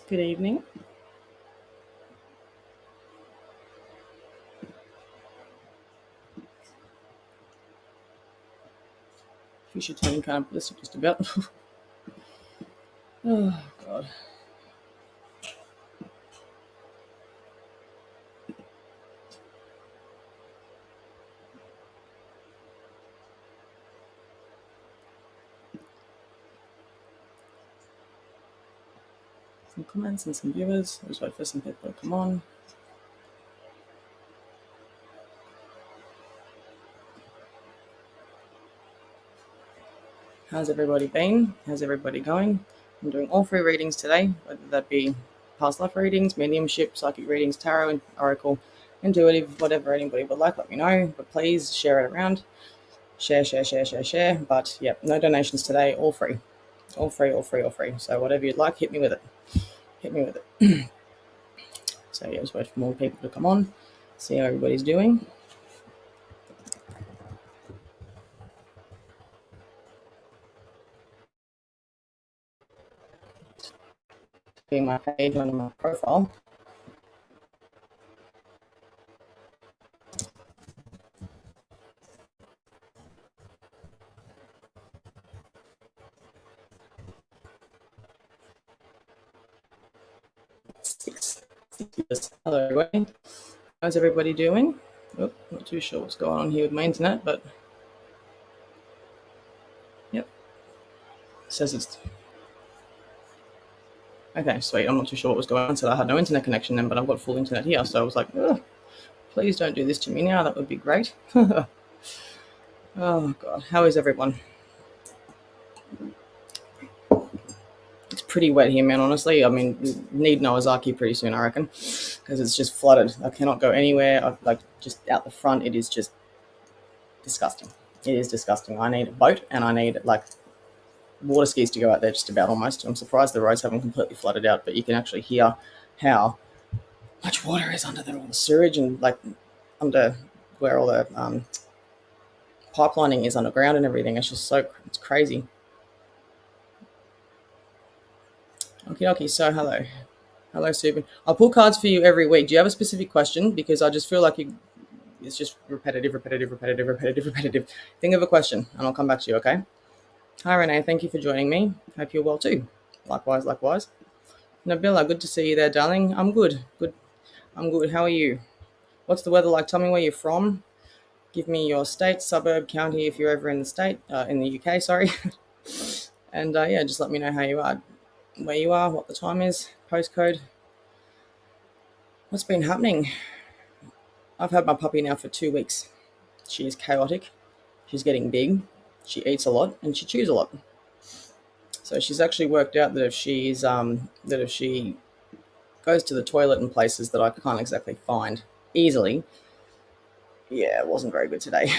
Good evening. Fisher turning kind of ballistic just about. Oh, God. Some comments and some viewers. I'll just wait for some people to come on. How's everybody been? How's everybody going? I'm doing all three readings today, whether that be past life readings, mediumship, psychic readings, tarot, and oracle, intuitive, whatever anybody would like, let me know. But please share it around. Share, share, share, share, share. But yeah, no donations today, all free. All free, all free, all free. So whatever you'd like, hit me with it. Hit me with it. So yeah, just wait for more people to come on, see how everybody's doing. Being my page on my profile. Six years. Hello, everybody. How's everybody doing? Oh, not too sure what's going on here with my internet, but yep, it says it's okay. Sweet. I'm not too sure what was going on. So I had no internet connection then, but I've got full internet here. So I was like, please don't do this to me now. That would be great. Oh God, how is everyone? It's pretty wet here, man. Honestly, I mean, need Noazaki pretty soon, I reckon, because it's just flooded. I cannot go anywhere. Like just out the front, it is just disgusting. It is disgusting. I need a boat and I need like water skis to go out there just about almost. I'm surprised the roads haven't completely flooded out, but you can actually hear how much water is under all the sewage and like under where all the pipelining is underground and everything. It's just it's crazy. Okay, so hello. Hello, Subin. I'll pull cards for you every week. Do you have a specific question? Because I just feel like it's just repetitive, repetitive, repetitive, repetitive, repetitive. Think of a question and I'll come back to you, okay? Hi, Renee. Thank you for joining me. Hope you're well too. Likewise, likewise. Nabila, good to see you there, darling. I'm good. Good. I'm good. How are you? What's the weather like? Tell me where you're from. Give me your state, suburb, county if you're ever in the state, in the UK, sorry. And yeah, just let me know how you are, where you are, what the time is, postcode. What's been happening? I've had my puppy now for 2 weeks. She is chaotic. She's getting big. She eats a lot and she chews a lot. So she's actually worked out that if she goes to the toilet in places that I can't exactly find easily, yeah, it wasn't very good today.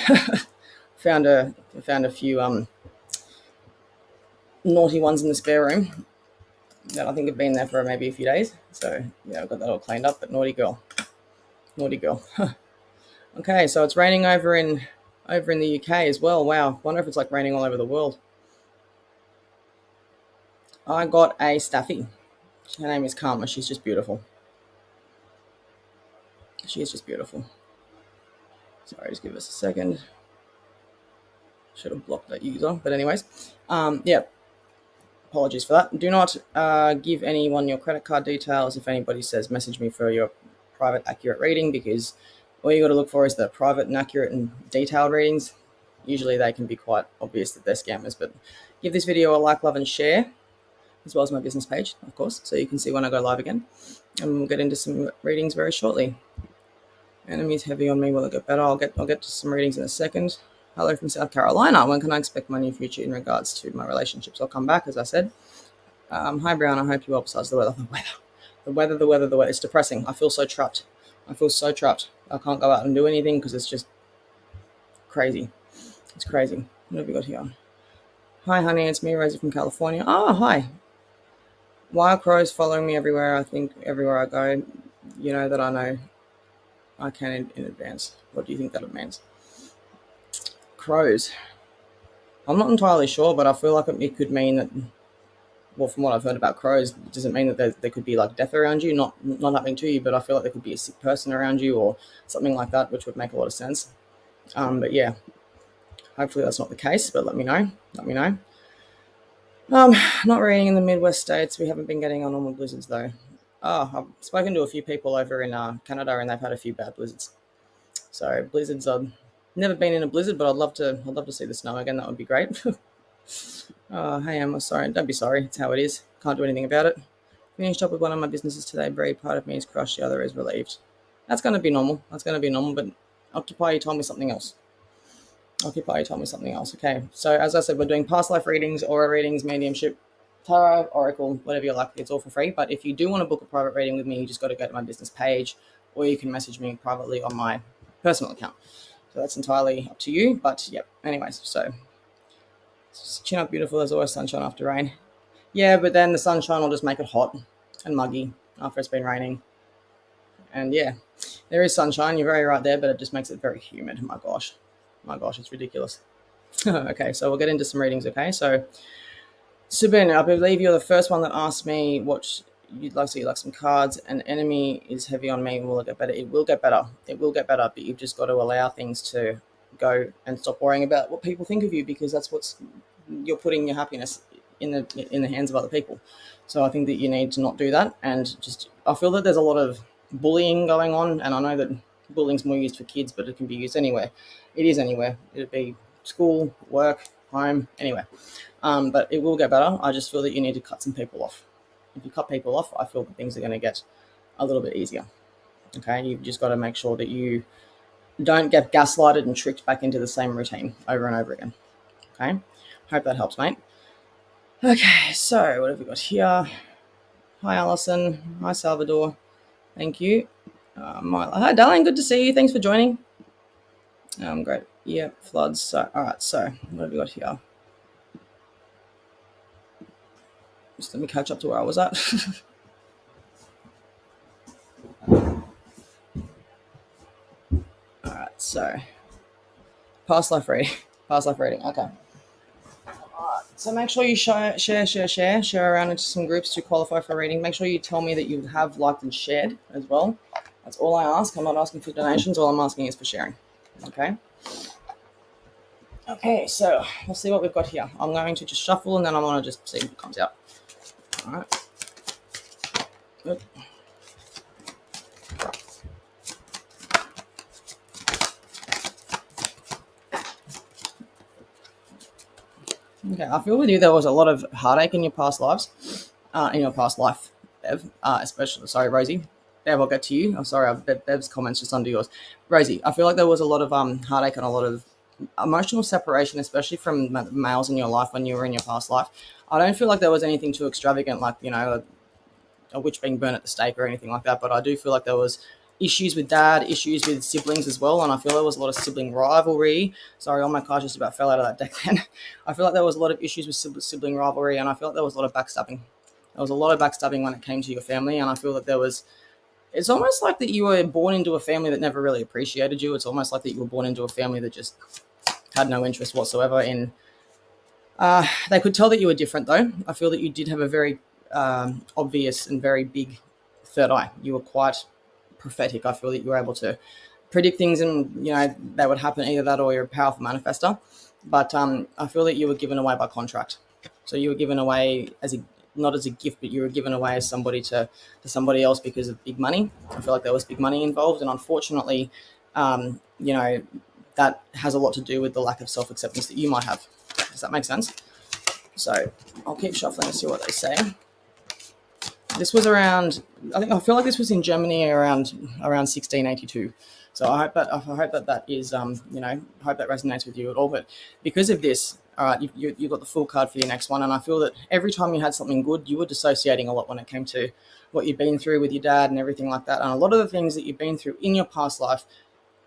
found a few naughty ones in the spare room that I think have been there for maybe a few days. So yeah, I've got that all cleaned up. But naughty girl, naughty girl. Okay, so it's raining over in the UK as well. Wow, wonder if it's like raining all over the world. I got a staffy. Her name is Karma. She's just beautiful. She is just beautiful. Sorry, just give us a second. Should have blocked that user. But anyways, yeah, apologies for that. Do not give anyone your credit card details. If anybody says message me for your private accurate reading, because all you got to look for is the private and accurate and detailed readings. Usually they can be quite obvious that they're scammers, but give this video a like, love, and share, as well as my business page, of course, so you can see when I go live again. And we'll get into some readings very shortly. Enemies heavy on me. Will it get better? I'll get to some readings in a second. Hello from South Carolina. When can I expect my near future in regards to my relationships? I'll come back, as I said. Hi, Bryanna. I hope you're well besides the weather. The weather. It's depressing. I feel so trapped. I can't go out and do anything because it's just crazy. It's crazy. What have we got here? Hi, honey. It's me, Rosie from California. Oh, hi. Why are crows following me everywhere? I think everywhere I go, you know that I know I can in advance. What do you think that means? Crows. I'm not entirely sure, but I feel like it could mean that well, from what I've heard about crows, it doesn't mean that there could be like death around you, not happening to you, but I feel like there could be a sick person around you or something like that, which would make a lot of sense. But yeah, hopefully that's not the case, but let me know. Let me know. Not raining in the Midwest states. We haven't been getting on normal blizzards though. Oh, I've spoken to a few people over in Canada, and they've had a few bad blizzards. So blizzards, I've never been in a blizzard, but I'd love to. I'd love to see the snow again. That would be great. Oh, hey, I'm sorry. Don't be sorry. It's how it is. Can't do anything about it. Finished up with one of my businesses today. Very part of me is crushed. The other is relieved. That's going to be normal. That's going to be normal. But Occupy, you told me something else. Occupy, you told me something else. Okay. So as I said, we're doing past life readings, aura readings, mediumship, tarot, oracle, whatever you like. It's all for free. But if you do want to book a private reading with me, you just got to go to my business page, or you can message me privately on my personal account. So that's entirely up to you. But yep. Anyways, so chin up, beautiful. There's always sunshine after rain. Yeah, but then the sunshine will just make it hot and muggy after it's been raining. And yeah, there is sunshine. You're very right there, but it just makes it very humid. My gosh, it's ridiculous. Okay, so we'll get into some readings. Okay, so Subin, I believe you're the first one that asked me what you'd like. So you like some cards. An enemy is heavy on me. Will it get better? It will get better. It will get better, but you've just got to allow things to go and stop worrying about what people think of you, because that's what's you're putting your happiness in the hands of other people. So I think that you need to not do that, and just I feel that there's a lot of bullying going on, and I know that bullying's more used for kids, but it can be used anywhere. It is anywhere. It'd be school, work, home, anywhere. But it will get better. I just feel that you need to cut some people off. If you cut people off, I feel that things are going to get a little bit easier. Okay, you've just got to make sure that you don't get gaslighted and tricked back into the same routine over and over again. Okay, hope that helps, mate. Okay, so what have we got here? Hi, Alison. Hi, Salvador. Thank you. Hi, darling. Good to see you. Thanks for joining. Great. Yeah, floods. So, all right. So, what have we got here? Just let me catch up to where I was at. All right. So, past life reading. Past life reading. Okay. So make sure you share around into some groups to qualify for a reading. Make sure you tell me that you have liked and shared as well. That's all I ask. I'm not asking for donations. All I'm asking is for sharing. Okay. Okay, so we'll see what we've got here. I'm going to just shuffle, and then I want to just see what comes out. All right. Good. Okay, I feel with you there was a lot of heartache in your past lives, in your past life, Bev. Especially, sorry, Rosie. Bev, I'll get to you. I'm sorry, Bev's comments just under yours. Rosie, I feel like there was a lot of heartache and a lot of emotional separation, especially from males in your life when you were in your past life. I don't feel like there was anything too extravagant, like, you know, a witch being burnt at the stake or anything like that, but I do feel like there was issues with dad, issues with siblings as well, and I feel there was a lot of sibling rivalry. Sorry, all my cards just about fell out of that deck then. I feel like there was a lot of issues with sibling rivalry, and I feel like there was a lot of backstabbing. There was a lot of backstabbing when it came to your family, and I feel that there was... It's almost like that you were born into a family that never really appreciated you. It's almost like that you were born into a family that just had no interest whatsoever in... they could tell that you were different, though. I feel that you did have a very obvious and very big third eye. You were quite prophetic. I feel that you were able to predict things, and you know they would happen. Either that, or you're a powerful manifester. But I feel that you were given away by contract. So you were given away as a, not as a gift, but you were given away as somebody to somebody else because of big money. I feel like there was big money involved, and unfortunately, you know, that has a lot to do with the lack of self-acceptance that you might have. Does that make sense? So I'll keep shuffling and see what they say. This was around, I feel like this was in Germany around 1682. So I hope that is, you know, I hope that resonates with you at all. But because of this, all right, you got the full card for your next one. And I feel that every time you had something good, you were dissociating a lot when it came to what you'd been through with your dad and everything like that. And a lot of the things that you've been through in your past life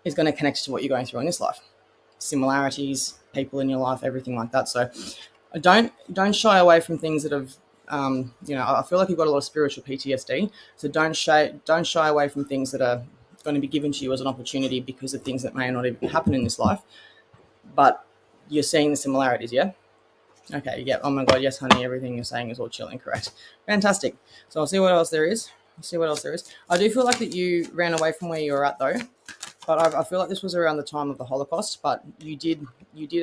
is going to connect to what you're going through in this life. Similarities, people in your life, everything like that. So don't shy away from things that have, you know, I feel like you've got a lot of spiritual PTSD. So don't shy away from things that are going to be given to you as an opportunity because of things that may not even happen in this life. But you're seeing the similarities, yeah? Okay, yeah. Oh my god, yes, honey. Everything you're saying is all chilling, correct? Fantastic. So I'll see what else there is. I do feel like that you ran away from where you were at though, but I feel like this was around the time of the Holocaust. But you did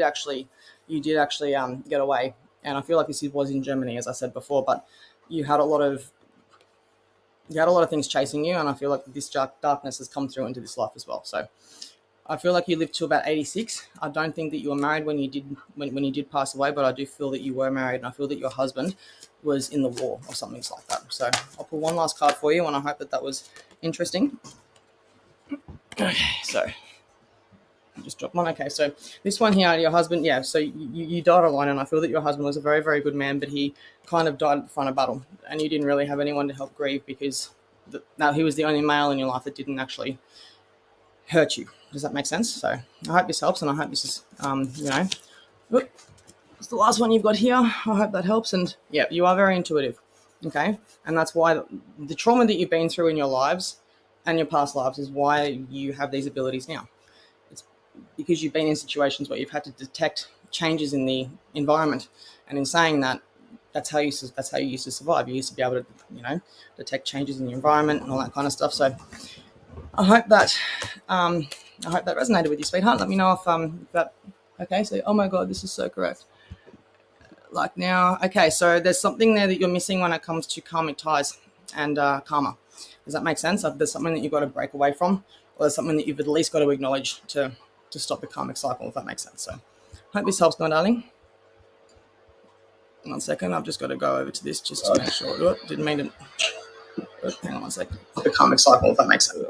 actually get away, and I feel like this was in Germany, as I said before. But you had a lot of things chasing you, and I feel like this darkness has come through into this life as well. So I feel like you lived to about 86. I don't think that you were married when you did pass away, but I do feel that you were married, and I feel that your husband was in the war or something like that. So I'll pull one last card for you, and I hope that was interesting. Okay, so I just dropped one. Okay, so this one here, your husband, yeah. So you died alone, and I feel that your husband was a very, very good man, but he kind of died at the front of battle, and you didn't really have anyone to help grieve because now he was the only male in your life that didn't actually hurt you. Does that make sense? So I hope this helps, and I hope this is, it's the last one you've got here. I hope that helps. And yeah, you are very intuitive, okay? And that's why the trauma that you've been through in your lives and your past lives is why you have these abilities now. It's because you've been in situations where you've had to detect changes in the environment, and in saying that, that's how you used to survive. You used to be able to, detect changes in the environment and all that kind of stuff. So I hope that resonated with you, sweetheart. Let me know if that. Okay, so oh my god, this is so correct. Like now, okay, so there's something there that you're missing when it comes to karmic ties and karma. Does that make sense? There's something that you've got to break away from, or there's something that you've at least got to acknowledge to stop the karmic cycle, if that makes sense. So hope this helps, my darling. 1 second, I've just got to go over to this just to make sure. Didn't mean to. Hang on 1 second. The karmic cycle, if that makes sense.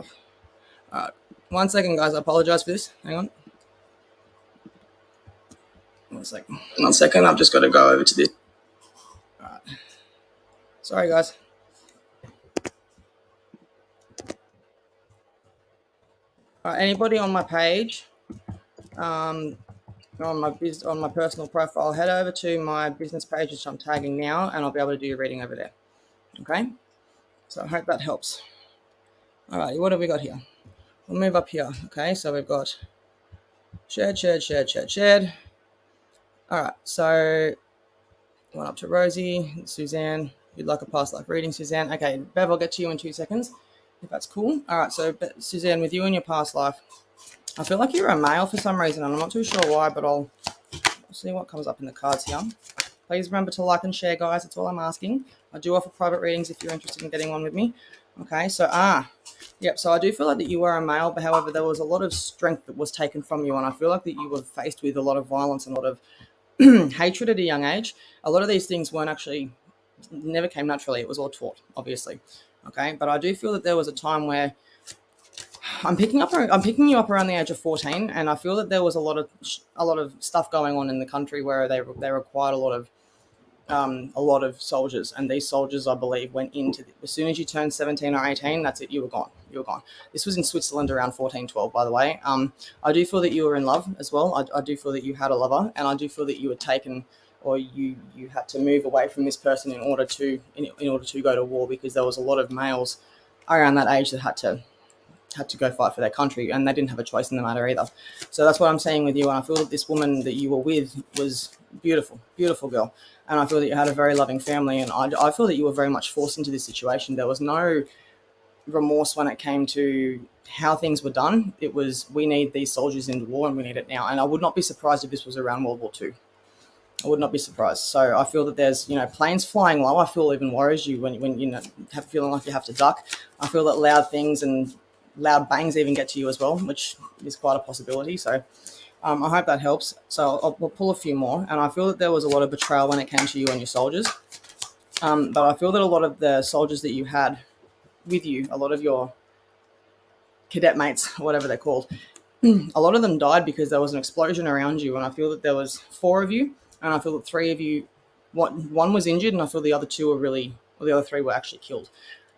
All right, 1 second, guys. I apologize for this. Hang on. 1 second. 1 second. I've just got to go over to this. All right. Sorry, guys. All right. Anybody on my page, on my personal profile, head over to my business page, which I'm tagging now, and I'll be able to do your reading over there. Okay. So I hope that helps. All right. What have we got here? We'll move up here. Okay. So we've got shared. All right. So one up to Rosie, Suzanne. You'd like a past life reading, Suzanne? Okay, Bev, I'll get to you in 2 seconds, if that's cool. All right, so Suzanne, with you in your past life, I feel like you're a male for some reason, and I'm not too sure why, but I'll see what comes up in the cards here. Please remember to like and share, guys. That's all I'm asking. I do offer private readings if you're interested in getting one with me. Okay, so so I do feel like that you were a male, but however, there was a lot of strength that was taken from you, and I feel like that you were faced with a lot of violence and a lot of hatred at a young age. A lot of these things never came naturally. It was all taught, obviously. Okay, but I do feel that there was a time where I'm picking you up around the age of 14, and I feel that there was a lot of stuff going on in the country where they required a lot of soldiers, and these soldiers, I believe, went into as soon as you turned 17 or 18, that's it, you were gone. This was in Switzerland around 1412, by the way. I do feel that you were in love as well. I do feel that you had a lover, and I do feel that you were taken, or you had to move away from this person in order to go to war, because there was a lot of males around that age that had to go fight for their country, and they didn't have a choice in the matter either. So that's what I'm saying with you, and I feel that this woman that you were with was beautiful girl, and I feel that you had a very loving family, and I feel that you were very much forced into this situation. There was no remorse when it came to how things were done. It was, we need these soldiers in the war, and we need it now. And I would not be surprised if this was around World War II. I would not be surprised. So I feel that there's, planes flying low. I feel even worries you when have feeling like you have to duck. I feel that loud things and loud bangs even get to you as well, which is quite a possibility. So I hope that helps. So I'll pull a few more. And I feel that there was a lot of betrayal when it came to you and your soldiers. But I feel that a lot of the soldiers that you had with you, a lot of your cadet mates, whatever they're called, a lot of them died because there was an explosion around you. And I feel that there was 4 of you, and I feel that 3 of you, one was injured, and I feel the other 2 the other 3 were actually killed.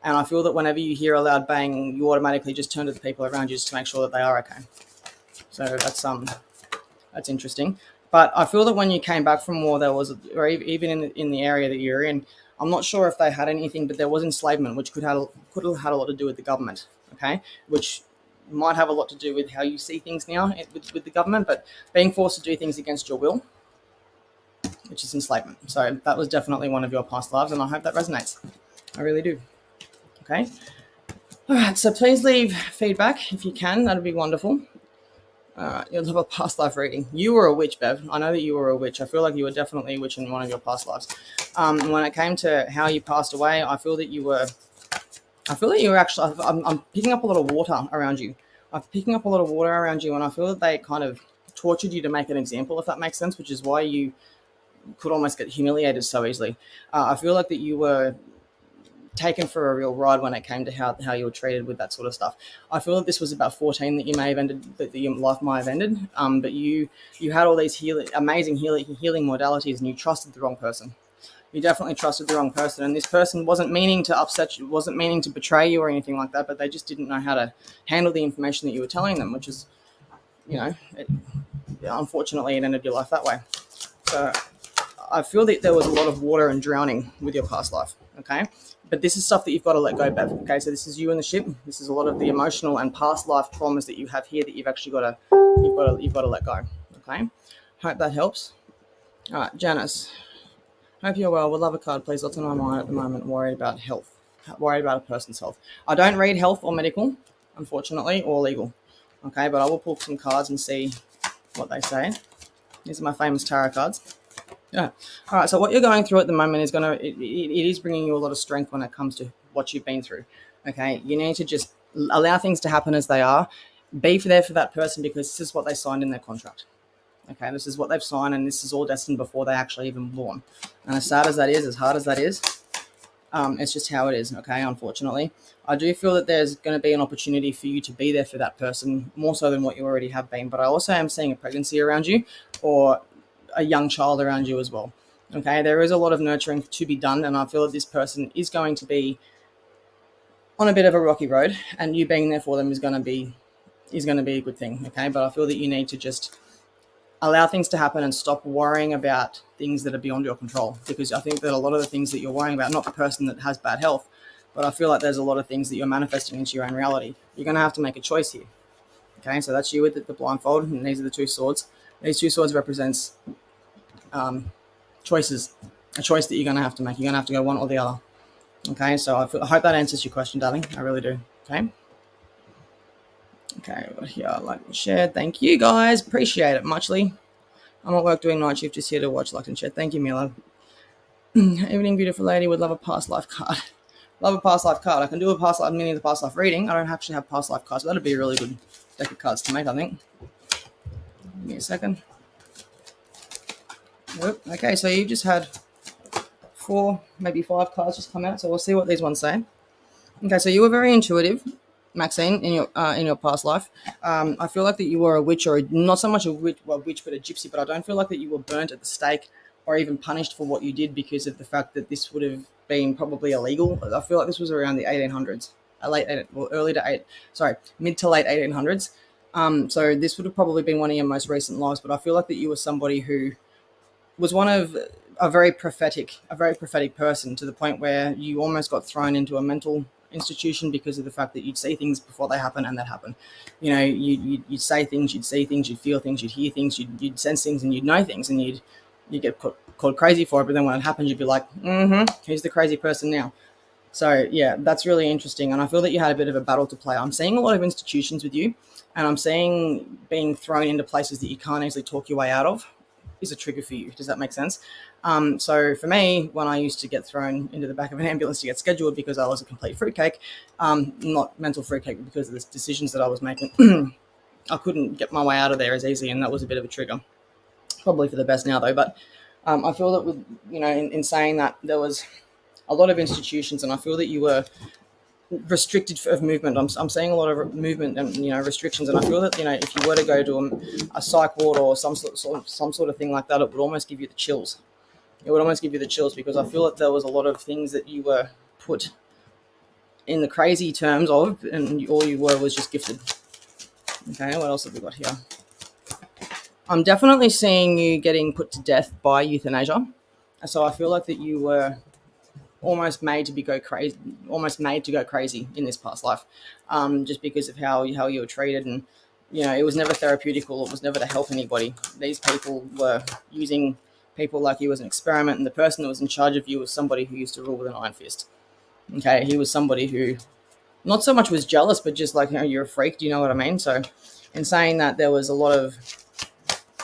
And I feel that whenever you hear a loud bang, you automatically just turn to the people around you just to make sure that they are okay. So that's interesting. But I feel that when you came back from war, there was, or even in the area that you're in, I'm not sure if they had anything, but there was enslavement, which could have had a lot to do with the government, okay? Which might have a lot to do with how you see things now with the government, but being forced to do things against your will, which is enslavement. So that was definitely one of your past lives, and I hope that resonates. I really do. Okay. All right, so please leave feedback if you can. That'd be wonderful. All right, you'll have a past life reading. You were a witch, Bev. I know that you were a witch. I feel like you were definitely a witch in one of your past lives. When it came to how you passed away, I feel that you were actually, I'm picking up a lot of water around you. I'm picking up a lot of water around you, and I feel that they kind of tortured you to make an example, if that makes sense, which is why you could almost get humiliated so easily. I feel like that you were taken for a real ride when it came to how you were treated with that sort of stuff. I feel that this was about 14 that you may have ended, that your life might have ended, but you had all these amazing healing modalities, and you trusted the wrong person. You definitely trusted the wrong person, and this person wasn't meaning to upset you, wasn't meaning to betray you or anything like that, but they just didn't know how to handle the information that you were telling them, which is, unfortunately, it ended your life that way. So I feel that there was a lot of water and drowning with your past life, okay? But this is stuff that you've got to let go, Bev, okay? So this is you in the ship. This is a lot of the emotional and past life traumas that you have here that you've actually got to let go, okay? Hope that helps. All right, Janice. Hope you're well. Would love a card, please. Lots on my mind at the moment. Worried about health. Worried about a person's health. I don't read health or medical, unfortunately, or legal. Okay, but I will pull some cards and see what they say. These are my famous tarot cards. Yeah. All right. So what you're going through at the moment is it is bringing you a lot of strength when it comes to what you've been through. Okay. You need to just allow things to happen as they are. Be there for that person, because this is what they signed in their contract. Okay, this is what they've signed, and this is all destined before they actually even born. And as sad as that is, as hard as that is, it's just how it is, okay, unfortunately. I do feel that there's going to be an opportunity for you to be there for that person, more so than what you already have been. But I also am seeing a pregnancy around you, or a young child around you as well. Okay, there is a lot of nurturing to be done, and I feel that this person is going to be on a bit of a rocky road, and you being there for them is going to be a good thing, okay? But I feel that you need to just allow things to happen and stop worrying about things that are beyond your control, because I think that a lot of the things that you're worrying about, not the person that has bad health, but I feel like there's a lot of things that you're manifesting into your own reality. You're going to have to make a choice here. Okay, so that's you with the blindfold, and these are the two swords. These two swords represents choices, a choice that you're going to have to make. You're going to have to go one or the other. Okay, so I hope that answers your question, darling. I really do. Okay. Okay, here, like and share. Thank you, guys. Appreciate it muchly. I'm at work doing night shift, just here to watch, like and share. Thank you, Milo. Evening, beautiful lady. Would love a past life card. Love a past life card. I can do a past life, meaning the past life reading. I don't actually have past life cards. That'd be a really good deck of cards to make, I think. Give me a second. Whoop. Okay, so you've just had 4, maybe 5 cards just come out. So we'll see what these ones say. Okay, so you were very intuitive, Maxine, in your past life. I feel like that you were a witch, or not so much a witch, but a gypsy. But I don't feel like that you were burnt at the stake or even punished for what you did because of the fact that this would have been probably illegal. I feel like this was around the 1800s, mid to late 1800s. So this would have probably been one of your most recent lives. But I feel like that you were somebody who was one of a very prophetic person, to the point where you almost got thrown into a mental institution because of the fact that you'd see things before they happen, and that happen. You know, you'd say things, you'd see things, you'd feel things, you'd hear things, you'd sense things, and you'd know things, and you'd get called crazy for it. But then when it happens, you'd be like, who's the crazy person now? So yeah, that's really interesting. And I feel that you had a bit of a battle to play. I'm seeing a lot of institutions with you, and I'm seeing being thrown into places that you can't easily talk your way out of is a trigger for you. Does that make sense? So for me, when I used to get thrown into the back of an ambulance to get scheduled because I was a complete fruitcake, not mental fruitcake, but because of the decisions that I was making, I couldn't get my way out of there as easy, and that was a bit of a trigger. Probably for the best now, though. But I feel that with, in saying that, there was a lot of institutions, and I feel that you were restricted of movement. I'm seeing a lot of movement and restrictions, and I feel that if you were to go to a psych ward or some sort of thing like that, it would almost give you the chills. It would almost give you the chills, because I feel that there was a lot of things that you were put in the crazy terms of, and all you were was just gifted. Okay, what else have we got here? I'm definitely seeing you getting put to death by euthanasia. So I feel like that you were almost made to go crazy in this past life, just because of how you were treated. And it was never therapeutical. It was never to help anybody. These people were using people like you as an experiment, and the person that was in charge of you was somebody who used to rule with an iron fist. Okay, he was somebody who not so much was jealous, but just like, you're a freak. Do you know what I mean? So in saying that, there was a lot of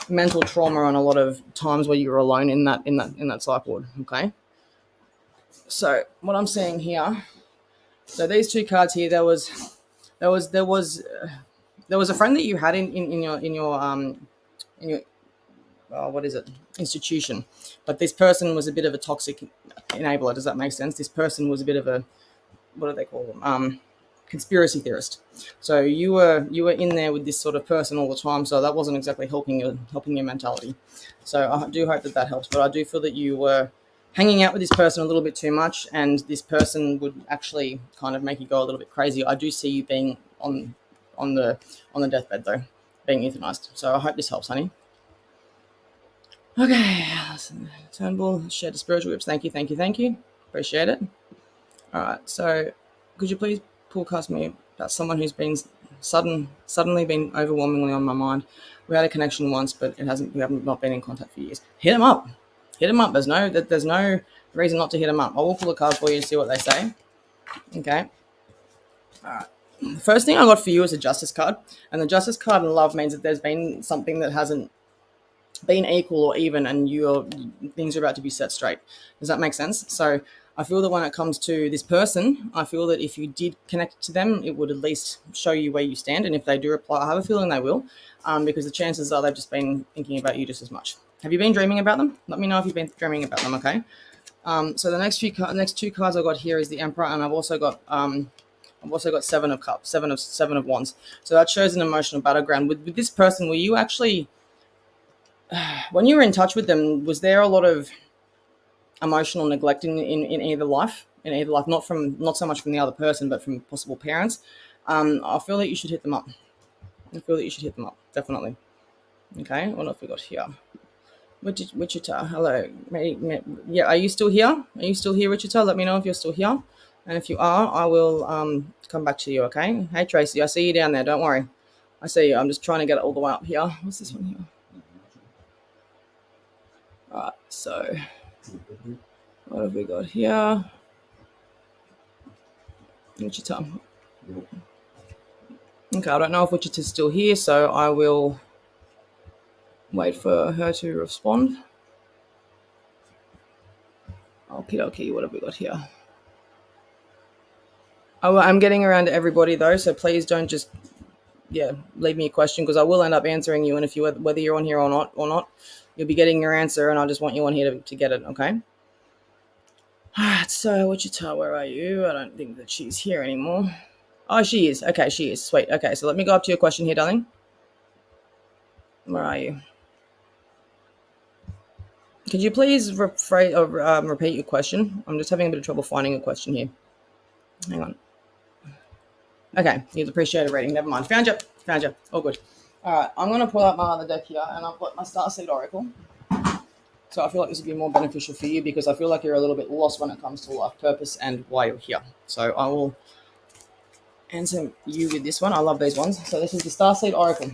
mental trauma and a lot of times where you were alone in that psych ward. Okay, so what I'm seeing here, so these two cards here, there was a friend that you had in your what is it, institution, but this person was a bit of a toxic enabler. Does that make sense? This person was a bit of a, what do they call them, conspiracy theorist. So you were in there with this sort of person all the time, so that wasn't exactly helping your mentality. So I do hope that helps, but I do feel that you were hanging out with this person a little bit too much, and this person would actually kind of make you go a little bit crazy. I do see you being on the deathbed though, being euthanized. So I hope this helps, honey. Okay, Turnbull, share the spiritual whips. Thank you. Appreciate it. All right, so could you please podcast me about someone who's been suddenly been overwhelmingly on my mind? We had a connection once, but we haven't not been in contact for years. Hit them up. There's no reason not to hit them up. I will pull a card for you and see what they say. Okay. All right. The first thing I got for you is a justice card, and the justice card in love means that there's been something that hasn't been equal or even, and things are about to be set straight. Does that make sense? So I feel that when it comes to this person, I feel that if you did connect to them, it would at least show you where you stand. And if they do reply, I have a feeling they will, because the chances are they've just been thinking about you just as much. Have you been dreaming about them? Let me know if you've been dreaming about them, okay? So the next two cards I got here is the Emperor, and I've also got Seven of Cups, seven of Wands. So that shows an emotional battleground. With this person, were you actually, when you were in touch with them, was there a lot of emotional neglect in either life? Not so much from the other person, but from possible parents. I feel that you should hit them up. Definitely. Okay, what have we got here? Wichita, hello. Yeah, are you still here? Wichita? Let me know if you're still here. And if you are, I will come back to you, okay? Hey, Tracy, I see you down there. Don't worry. I see you. I'm just trying to get it all the way up here. What's this one here? All right, so what have we got here? Wichita. Okay, I don't know if Wichita's still here, so I will wait for her to respond. Okay, what have we got here? I'm getting around to everybody though, so please don't just leave me a question, because I will end up answering you, and if whether you're on here or not, you'll be getting your answer, and I just want you on here to get it, okay? All right, so Wichita, where are you? I don't think that she's here anymore. Oh, she is. Okay, she is. Sweet. Okay, so let me go up to your question here, darling. Where are you? Could you please repeat your question? I'm just having a bit of trouble finding a question here. Hang on. Okay, you'd appreciate a reading. Never mind. Found you. All good. All right, I'm going to pull out my other deck here, and I've got my Starseed Oracle. So I feel like this would be more beneficial for you, because I feel like you're a little bit lost when it comes to life purpose and why you're here. So I will answer you with this one. I love these ones. So this is the Starseed Oracle.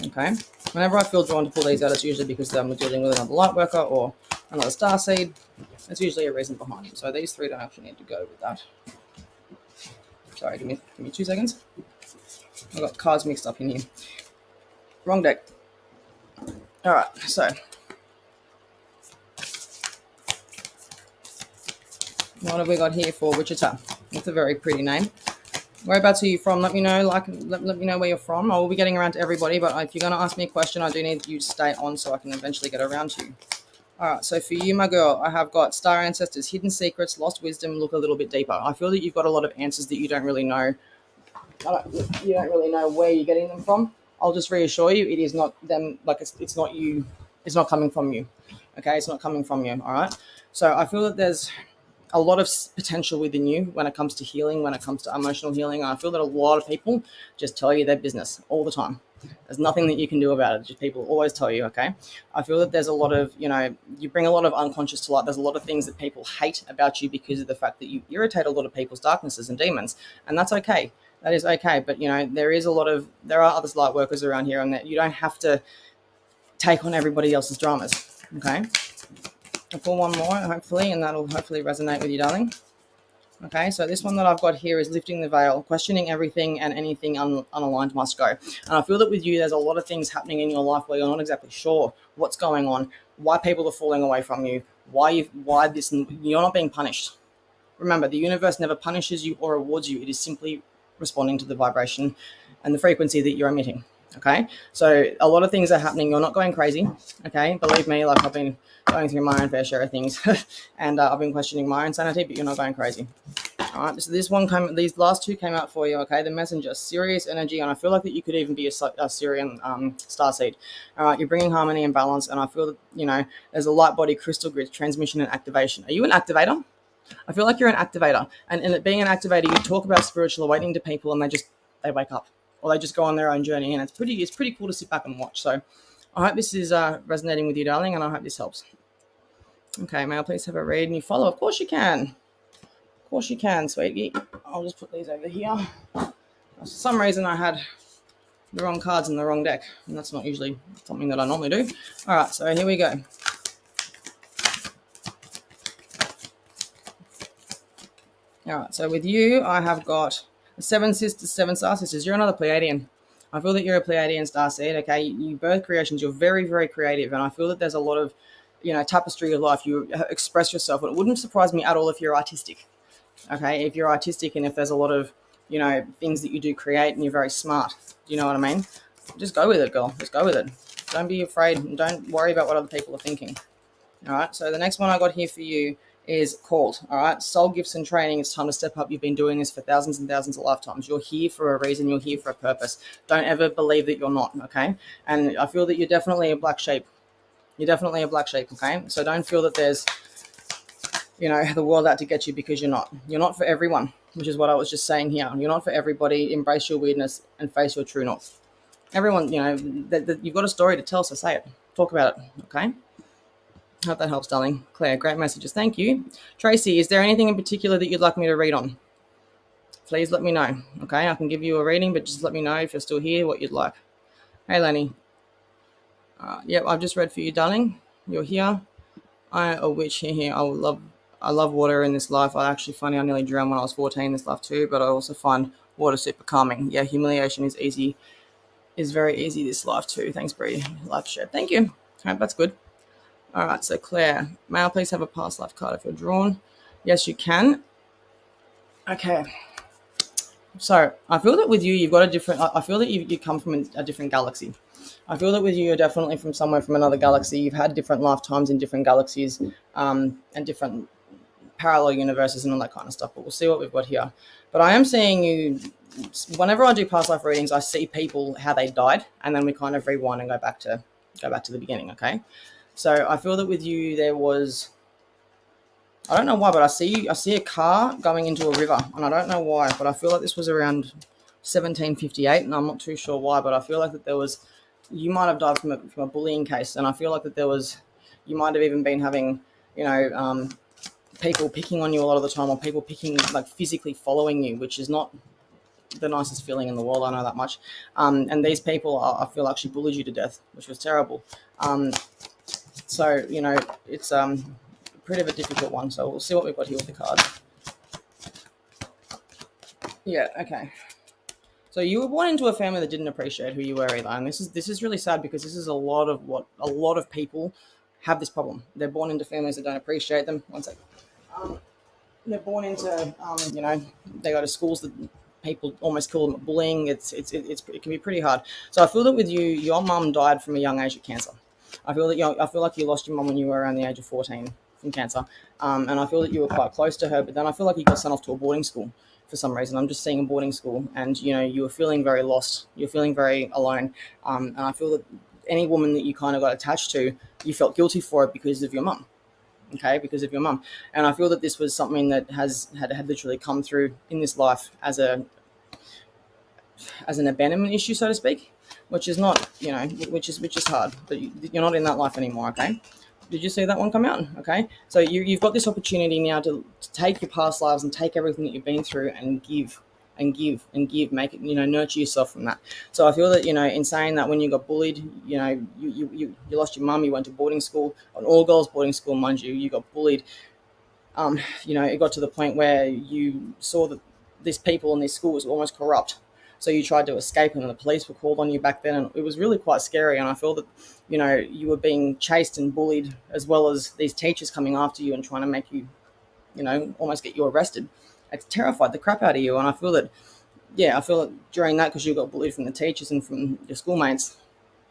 Okay. Whenever I feel drawn to pull these out, it's usually because I'm dealing with another light worker or another Starseed. There's usually a reason behind it. So these three don't actually need to go with that. Sorry, give me 2 seconds. I've got cards mixed up in here. Wrong deck. All right, so what have we got here for Wichita? That's a very pretty name. Whereabouts are you from? Let me know. Let me know where you're from. I will be getting around to everybody, but if you're going to ask me a question, I do need you to stay on so I can eventually get around to you. All right, so for you, my girl, I have got Star Ancestors, Hidden Secrets, Lost Wisdom, Look a Little Bit Deeper. I feel that you've got a lot of answers that you don't really know. You don't really know where you're getting them from. I'll just reassure you, it is not them. Like it's not you. It's not coming from you. Okay, it's not coming from you. All right. So I feel that there's a lot of potential within you when it comes to healing, when it comes to emotional healing. And I feel that a lot of people just tell you their business all the time. There's nothing that you can do about it. Just people always tell you, okay? I feel that there's a lot of, you bring a lot of unconscious to light. There's a lot of things that people hate about you because of the fact that you irritate a lot of people's darknesses and demons. And that's okay. That is okay. But, there are other light workers around here, and that you don't have to take on everybody else's dramas. Okay. I'll pull one more, hopefully, and that'll hopefully resonate with you, darling. Okay, so this one that I've got here is lifting the veil, questioning everything and anything unaligned must go. And I feel that with you, there's a lot of things happening in your life where you're not exactly sure what's going on, why people are falling away from you, why you're not being punished. Remember, the universe never punishes you or rewards you. It is simply responding to the vibration and the frequency that you're emitting. Okay, so a lot of things are happening. You're not going crazy. Okay, believe me, like I've been going through my own fair share of things, and I've been questioning my own sanity. But you're not going crazy. All right, so these last two came out for you. Okay, the messenger, serious energy, and I feel like that you could even be a Syrian starseed. All right, you're bringing harmony and balance, and I feel that there's a light body crystal grid transmission and activation. Are you an activator? I feel like you're an activator, and in it being an activator, you talk about spiritual awakening to people, and they wake up, or they just go on their own journey, and it's pretty cool to sit back and watch. So, I hope this is resonating with you, darling, and I hope this helps. Okay, may I please have a read and you follow? Of course you can. Of course you can, sweetie. I'll just put these over here. For some reason, I had the wrong cards in the wrong deck, and that's not usually something that I normally do. All right, so here we go. All right, so with you, I have got the seven star sisters. You're another Pleiadian. I feel that you're a Pleiadian starseed, okay? You birth creations, you're very, very creative, and I feel that there's a lot of, tapestry of life. You express yourself, but it wouldn't surprise me at all if you're artistic, okay? If you're artistic and if there's a lot of, things that you do create and you're very smart. Do you know what I mean? Just go with it, girl. Just go with it. Don't be afraid and don't worry about what other people are thinking. All right, so the next one I got here for you is called, all right, soul gifts and training. It's time to step up. You've been doing this for thousands and thousands of lifetimes. You're here for a reason. You're here for a purpose. Don't ever believe that you're not, okay? And I feel that you're definitely a black sheep. You're definitely a black sheep, okay? So don't feel that there's, the world out to get you, because you're not. You're not for everyone, which is what I was just saying here. You're not for everybody. Embrace your weirdness and face your true north. Everyone, you've got a story to tell, so say it. Talk about it, okay? Hope that helps, darling. Claire, great messages. Thank you. Tracy, is there anything in particular that you'd like me to read on? Please let me know. Okay, I can give you a reading, but just let me know if you're still here, what you'd like. Hey, Lenny. Yep, I've just read for you, darling. You're here. A witch here. I love water in this life. I nearly drowned when I was 14 in this life too, but I also find water super calming. Yeah, humiliation is very easy this life too. Thanks, Bree. Life share. Thank you. All right, that's good. All right, so Claire, may I please have a past life card if you're drawn? Yes, you can. Okay. So I feel that with you, you've got I feel that you come from a different galaxy. I feel that with you, you're definitely from somewhere from another galaxy. You've had different lifetimes in different galaxies and different parallel universes and all that kind of stuff. But we'll see what we've got here. But I am seeing you, whenever I do past life readings, I see people, how they died, and then we kind of rewind and go back to the beginning, okay? So I feel that with you, there was, I don't know why, but I see a car going into a river, and I don't know why, but I feel like this was around 1758, and I'm not too sure why, but I feel like that you might have died from a bullying case, and I feel like that you might have even been having, people picking on you a lot of the time, or people physically following you, which is not the nicest feeling in the world. I know that much. And these people, I feel, actually bullied you to death, which was terrible. So, it's pretty of a difficult one. So we'll see what we've got here with the card. Yeah, okay. So you were born into a family that didn't appreciate who you were either. And this is really sad, because this is a lot of people have this problem. They're born into families that don't appreciate them. One second. They're born into, they go to schools that people almost call them bullying. It can be pretty hard. So I feel that with you, your mum died from a young age of cancer. I feel like you lost your mum when you were around the age of 14 from cancer, and I feel that you were quite close to her. But then I feel like you got sent off to a boarding school for some reason. I'm just seeing a boarding school, and you were feeling very lost. You're feeling very alone, and I feel that any woman that you kind of got attached to, you felt guilty for it because of your mum. Okay, because of your mum. And I feel that this was something that had literally come through in this life as an abandonment issue, so to speak, which is not, which is hard, but you're not in that life anymore, okay? Did you see that one come out? Okay, so you've got this opportunity now to take your past lives and take everything that you've been through and give and give and give, make it, nurture yourself from that. So I feel that, in saying that, when you got bullied, you lost your mum, you went to boarding school, an all girls boarding school, mind you, you got bullied. It got to the point where you saw that these people in this school was almost corrupt. So you tried to escape, and the police were called on you back then, and it was really quite scary. And I feel that, you were being chased and bullied, as well as these teachers coming after you and trying to make you, almost get you arrested. It terrified the crap out of you. And I feel that, during that, because you got bullied from the teachers and from your schoolmates,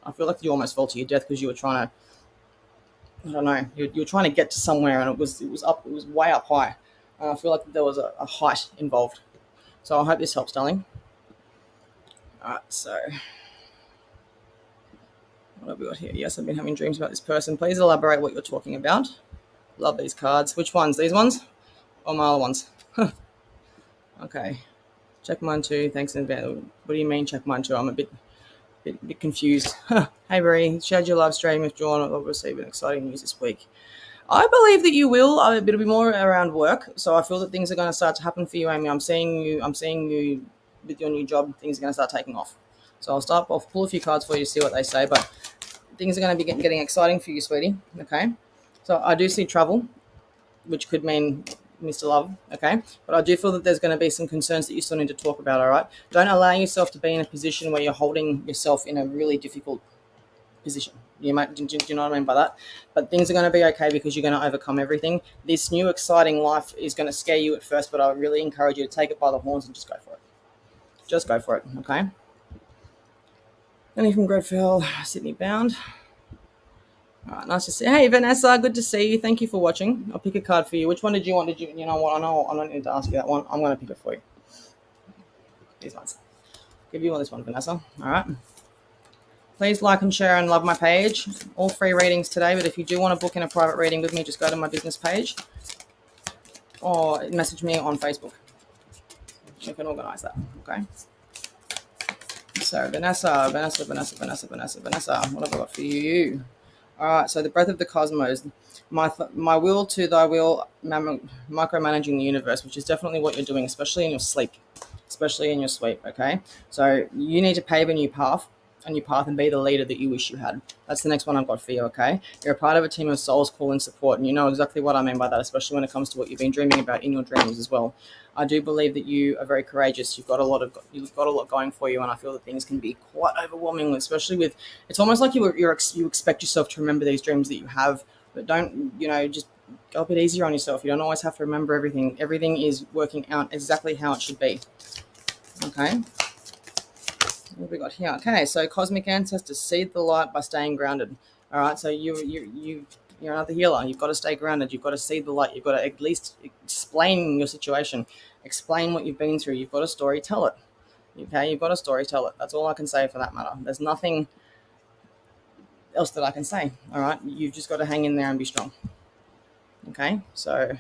I feel like you almost fell to your death because you were trying to, I don't know, you're trying to get to somewhere, and it was way up high. And I feel like there was a height involved. So I hope this helps, darling. All right, so what have we got here? Yes, I've been having dreams about this person. Please elaborate what you're talking about. Love these cards. Which ones? These ones or my other ones? Okay. Check mine too. Thanks in advance. What do you mean check mine too? I'm a bit confused. Hey, Brie, shared your live stream with John. I'll receive an exciting news this week. I believe that you will. It'll be more around work. So I feel that things are going to start to happen for you, Amy. I'm seeing you with your new job. Things are going to start taking off. So I'll pull a few cards for you to see what they say. But things are going to be getting exciting for you, sweetie. Okay. So I do see travel, which could mean Mr. Love, okay? But I do feel that there's going to be some concerns that you still need to talk about, all right? Don't allow yourself to be in a position where you're holding yourself in a really difficult position. Do you know what I mean by that? But things are going to be okay because you're going to overcome everything. This new exciting life is going to scare you at first, but I really encourage you to take it by the horns and just go for it. Just go for it, okay? Any from Gredfell, Sydney bound. All right, nice to see you. Hey, Vanessa, good to see you. Thank you for watching. I'll pick a card for you. Which one did you want? You know what? I don't need to ask you that one. I'm going to pick it for you. These ones. Give you all this one, Vanessa. All right. Please like and share and love my page. All free readings today, but if you do want to book in a private reading with me, just go to my business page or message me on Facebook. You can organize that, okay? So, Vanessa, what have I got for you? All right, so the breath of the cosmos, my will to thy will, micromanaging the universe, which is definitely what you're doing, especially in your sleep, okay? So you need to pave a new path and be the leader that you wish you had. That's the next one I've got for you, okay? You're a part of a team of souls, call and support, and you know exactly what I mean by that, especially when it comes to what you've been dreaming about in your dreams as well. I do believe that you are very courageous. You've got a lot going for you, and I feel that things can be quite overwhelming, especially with, it's almost like you expect yourself to remember these dreams that you have, but don't, just go a bit easier on yourself. You don't always have to remember everything. Everything is working out exactly how it should be, okay? What have we got here? Okay, so cosmic ancestors, seed the light by staying grounded. All right, so you're another healer. You've got to stay grounded. You've got to seed the light. You've got to at least explain your situation, explain what you've been through. You've got to story tell it. Okay, you've got to story tell it. That's all I can say for that matter. There's nothing else that I can say. All right, you've just got to hang in there and be strong. Okay, so you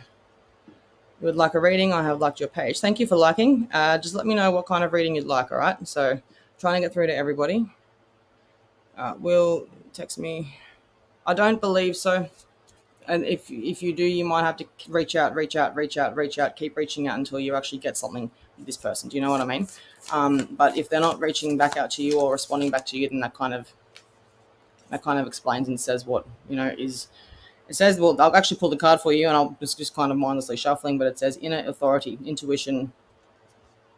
would like a reading? I have liked your page. Thank you for liking. Just let me know what kind of reading you'd like. All right, so trying to get through to everybody. Will text me. I don't believe so. And if you do, you might have to reach out, keep reaching out until you actually get something with this person. Do you know what I mean? But if they're not reaching back out to you or responding back to you, then that kind of explains and says what, is. It says, well, I'll actually pull the card for you, and I'll just kind of mindlessly shuffling, but it says inner authority, intuition,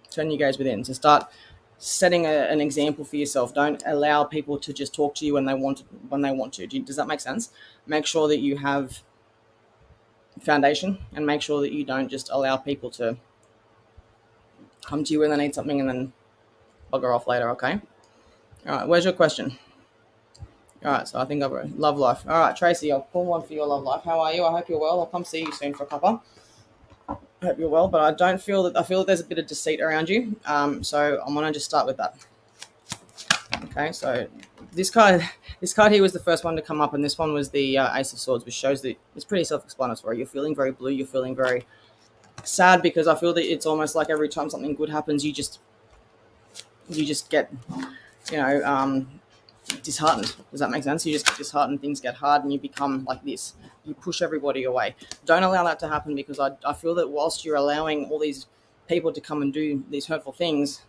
turn your gaze within. So start setting an example for yourself. Don't allow people to just talk to you when they want to. Does that make sense? Make sure that you have foundation, and make sure that you don't just allow people to come to you when they need something and then bugger off later, okay? All right, where's your question? All right, so I think I've read love life. All right, Tracy, I'll pull one for your love life. How are you? I hope you're well. I'll come see you soon for a cuppa. I hope you're well, but I feel that there's a bit of deceit around you. So I'm gonna just start with that. Okay, so this card here was the first one to come up, and this one was the Ace of Swords, which shows that it's pretty self-explanatory. You're feeling very blue. You're feeling very sad because I feel that it's almost like every time something good happens, you just get, disheartened. Does that make sense? You just get disheartened, things get hard, and you become like this. You push everybody away. Don't allow that to happen, because I feel that whilst you're allowing all these people to come and do these hurtful things,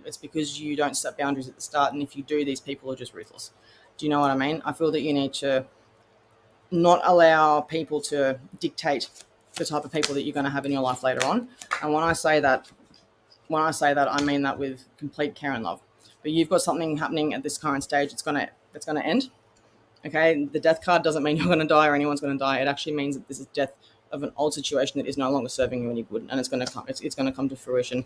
it's because you don't set boundaries at the start. And if you do, these people are just ruthless. Do you know what I mean? I feel that you need to not allow people to dictate the type of people that you're going to have in your life later on. And when I say that, I mean that with complete care and love. But you've got something happening at this current stage. It's gonna end. Okay, the death card doesn't mean you're going to die or anyone's going to die. It actually means that this is death of an old situation that is no longer serving you any good, and it's going to come. It's going to come to fruition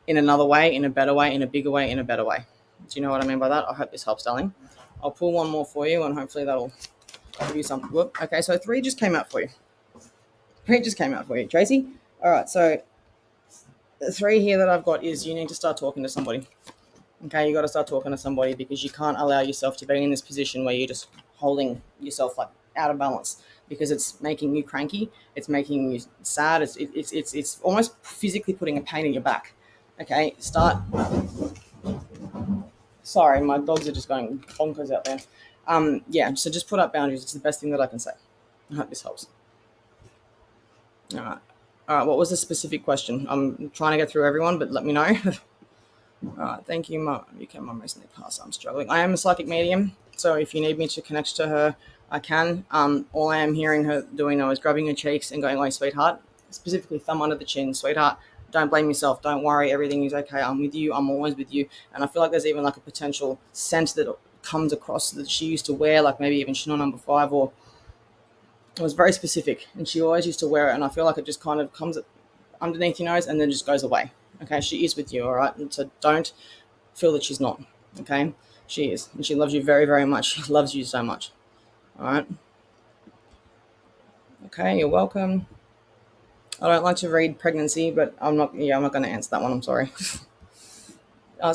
in another way, in a better way, in a bigger way, in a better way. Do you know what I mean by that? I hope this helps, darling. I'll pull one more for you, and hopefully that'll give you something. Whoop. Okay, so 3 just came out for you. 3 just came out for you, Tracy. All right, so the 3 here that I've got is you need to start talking to somebody. Okay, you got to start talking to somebody because you can't allow yourself to be in this position where you're just holding yourself like out of balance, because it's making you cranky, it's making you sad, it's almost physically putting a pain in your back. Okay, sorry, my dogs are just going bonkers out there. Yeah, so just put up boundaries. It's the best thing that I can say. I hope this helps. All right, what was the specific question? I'm trying to get through everyone, but let me know. All right, thank you, Mum. You came on recently past. I'm struggling. I am a psychic medium, so if you need me to connect to her, I can. All I am hearing her doing now is grabbing her cheeks and going, "Oh, sweetheart," specifically thumb under the chin, "Sweetheart, don't blame yourself. Don't worry. Everything is okay. I'm with you. I'm always with you." And I feel like there's even like a potential scent that comes across that she used to wear, like maybe even Chanel number 5, or it was very specific, and she always used to wear it. And I feel like it just kind of comes underneath your nose and then just goes away. Okay, she is with you, all right? And so don't feel that she's not, okay? She is, and she loves you very, very much. She loves you so much, all right? Okay, you're welcome. I don't like to read pregnancy, but I'm not going to answer that one. I'm sorry.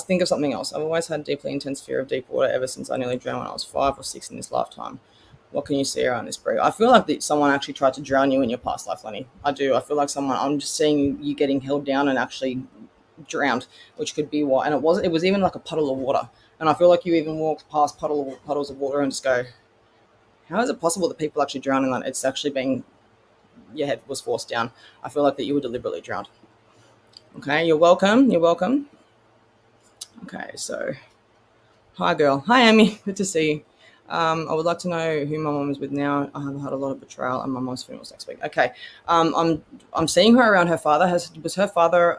Think of something else. I've always had deeply intense fear of deep water ever since I nearly drowned when I was 5 or 6 in this lifetime. What can you see around this, Brie? I feel like someone actually tried to drown you in your past life, Lenny. I do. I feel like I'm just seeing you getting held down and actually drowned, which could be why. And it was even like a puddle of water. And I feel like you even walked past puddles of water and just go, how is it possible that people actually drown in that? It's actually your head was forced down. I feel like that you were deliberately drowned. Okay, you're welcome. You're welcome. Okay, so hi, girl. Hi, Amy. Good to see you. I would like to know who my mom is with now. I have had a lot of betrayal, and my mom's funeral's next week. Okay, I'm seeing her around her father. Was her father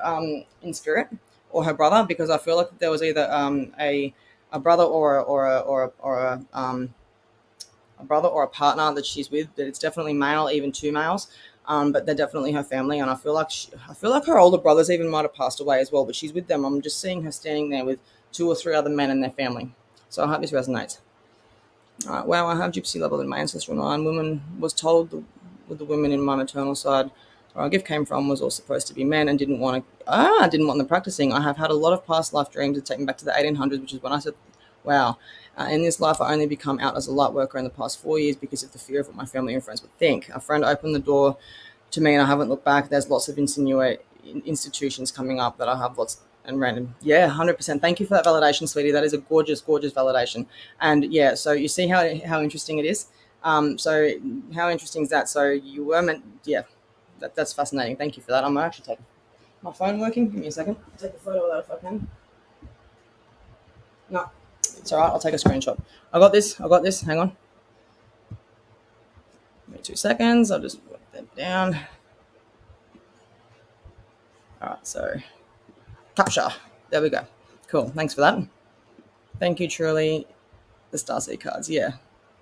in spirit, or her brother? Because I feel like there was either a brother or a brother or a partner that she's with. That it's definitely male, even 2 males. But they're definitely her family, and I feel like her older brothers even might have passed away as well. But she's with them. I'm just seeing her standing there with 2 or 3 other men in their family. So I hope this resonates. Wow, I have gypsy level in my ancestral line. Women was told with the women in my maternal side where our gift came from was all supposed to be men and didn't want them practicing. I have had a lot of past life dreams that take me back to the 1800s, which is when I said, wow, in this life I only become out as a light worker in the past 4 years because of the fear of what my family and friends would think. A friend opened the door to me and I haven't looked back. There's lots of institutions coming up that I have lots and random. Yeah, 100%. Thank you for that validation, sweetie. That is a gorgeous, gorgeous validation. And yeah, so you see how interesting it is. So how interesting is that? So you were meant, yeah, that's fascinating. Thank you for that. I'm gonna actually take my phone working. Give me a second. Take a photo of that if I can. No, it's all right. I'll take a screenshot. I got this. Hang on. Give me 2 seconds. I'll just put that down. All right, so capture. There we go. Cool. Thanks for that. Thank you, truly. The Starseed cards. Yeah.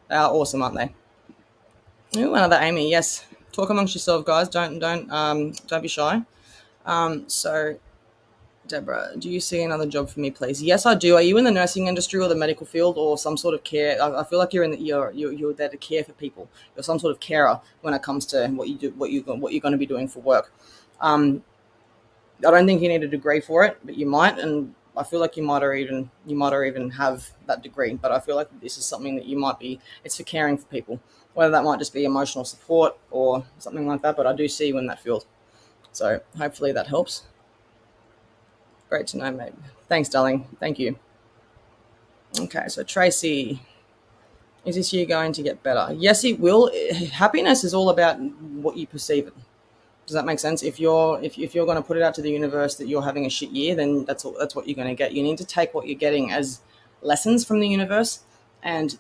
They are awesome, aren't they? Ooh, another Amy. Yes. Talk amongst yourselves, guys. Don't be shy. So Deborah, do you see another job for me, please? Yes, I do. Are you in the nursing industry or the medical field or some sort of care? I feel like you're there to care for people. You're some sort of carer when it comes to what you do, what you're going to be doing for work. I don't think you need a degree for it, but you might, and I feel like you might even have that degree. But I feel like this is something that you might be. It's for caring for people, whether that might just be emotional support or something like that. But I do see you in that field, so hopefully that helps. Great to know, mate. Thanks, darling. Thank you. Okay, so Tracy, is this year going to get better? Yes, it will. Happiness is all about what you perceive it. Does that make sense? If you're going to put it out to the universe that you're having a shit year, then that's what you're going to get. You need to take what you're getting as lessons from the universe and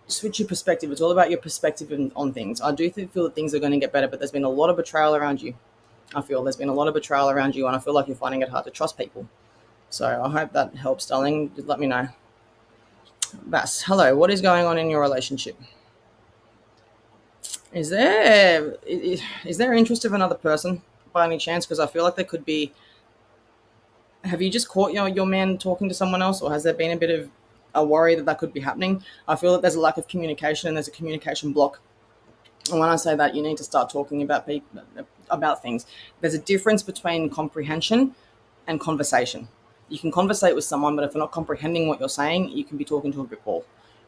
switch your perspective. It's all about your perspective on things. I do feel that things are going to get better, but there's been a lot of betrayal around you. I feel there's been a lot of betrayal around you, and I feel like you're finding it hard to trust people. So I hope that helps, darling. Just let me know. Bass, hello. What is going on in your relationship? Is there interest of another person by any chance? Because I feel like there could be. Have you just caught your man talking to someone else, or has there been a bit of a worry that could be happening? I feel that there's a lack of communication and there's a communication block. And when I say that, you need to start talking about things. There's a difference between comprehension and conversation. You can conversate with someone, but if they're not comprehending what you're saying, you can be talking to a brick wall.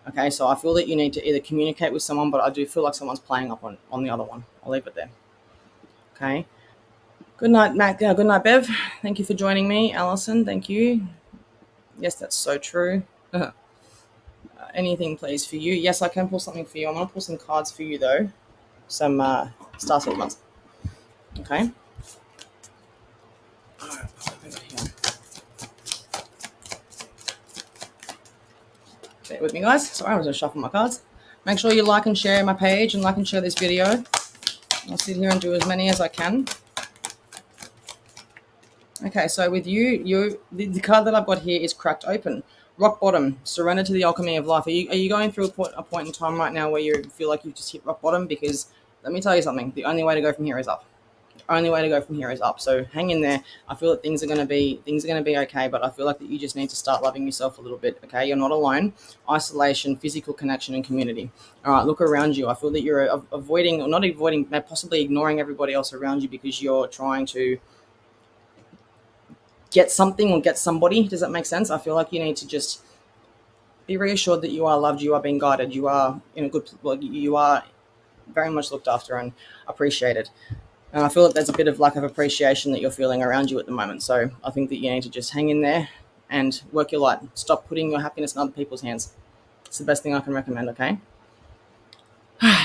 Okay, so I feel that you need to either communicate with someone, but I do feel like someone's playing up on the other one. I'll leave it there. Okay. Good night, Matt. Good night, Bev. Thank you for joining me. Alison, thank you. Yes, that's so true. Anything, please, for you. Yes, I can pull something for you. I'm going to pull some cards for you, though. Some Starseed ones. Okay. Bear with me, guys. Sorry, I was going to shuffle my cards. Make sure you like and share my page and like and share this video. I'll sit here and do as many as I can. Okay, so with you, the card that I've got here is Cracked Open. Rock bottom, surrender to the alchemy of life. Are you going through a point in time right now where you feel like you've just hit rock bottom? Because let me tell you something, the only way to go from here is up. The only way to go from here is up. So hang in there. I feel that things are going to be okay, but I feel like that you just need to start loving yourself a little bit. Okay, you're not alone. Isolation, physical connection, and community. All right, look around you. I feel that you're avoiding, or not avoiding, possibly ignoring everybody else around you because you're trying to get something or get somebody. Does that make sense? I feel like you need to just be reassured that you are loved, you are being guided, you are in a good, you are very much looked after and appreciated. And I feel that there's a bit of lack of appreciation that you're feeling around you at the moment. So I think that you need to just hang in there and work your light. Stop putting your happiness in other people's hands. It's the best thing I can recommend, okay?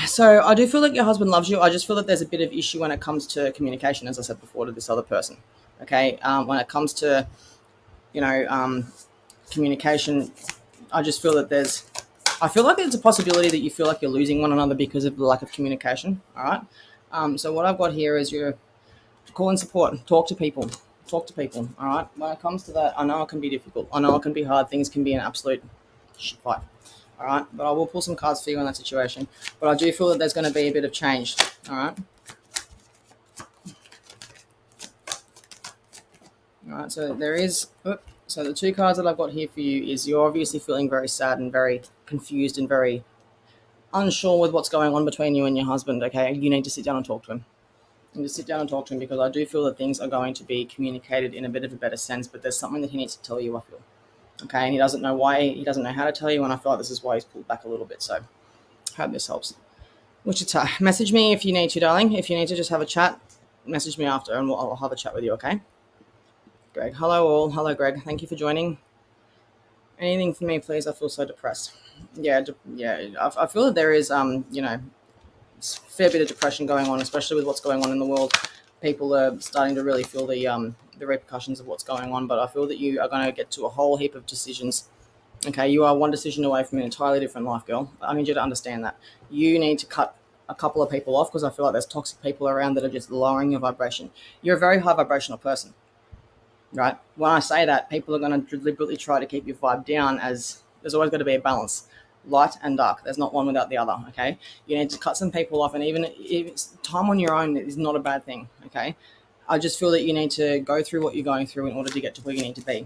So I do feel like your husband loves you. I just feel that there's a bit of issue when it comes to communication, as I said before, to this other person. Okay, when it comes to, communication, I just feel that I feel like there's a possibility that you feel like you're losing one another because of the lack of communication. All right. So what I've got here is your call and support. Talk to people. All right. When it comes to that, I know it can be difficult. I know it can be hard. Things can be an absolute shit fight. All right. But I will pull some cards for you in that situation. But I do feel that there's going to be a bit of change. All right. All right, so there is. So the two cards that I've got here for you is you're obviously feeling very sad and very confused and very unsure with what's going on between you and your husband. Okay, you need to sit down and talk to him. Because I do feel that things are going to be communicated in a bit of a better sense. But there's something that he needs to tell you. I feel. Okay, and he doesn't know why. He doesn't know how to tell you, and I feel like this is why he's pulled back a little bit. So, I hope this helps. Wichita, message me if you need to, darling. If you need to just have a chat, message me after, and I'll have a chat with you. Okay. Greg. Hello all. Hello, Greg. Thank you for joining. Anything for me, please? I feel so depressed. Yeah. I feel that there is, a fair bit of depression going on, especially with what's going on in the world. People are starting to really feel the repercussions of what's going on, but I feel that you are going to get to a whole heap of decisions. Okay, you are one decision away from an entirely different life, girl. I need you to understand that. You need to cut a couple of people off because I feel like there's toxic people around that are just lowering your vibration. You're a very high vibrational person. Right. When I say that, people are going to deliberately try to keep your vibe down, as there's always got to be a balance, light and dark. There's not one without the other. Okay. You need to cut some people off, and even if time on your own is not a bad thing. Okay. I just feel that you need to go through what you're going through in order to get to where you need to be.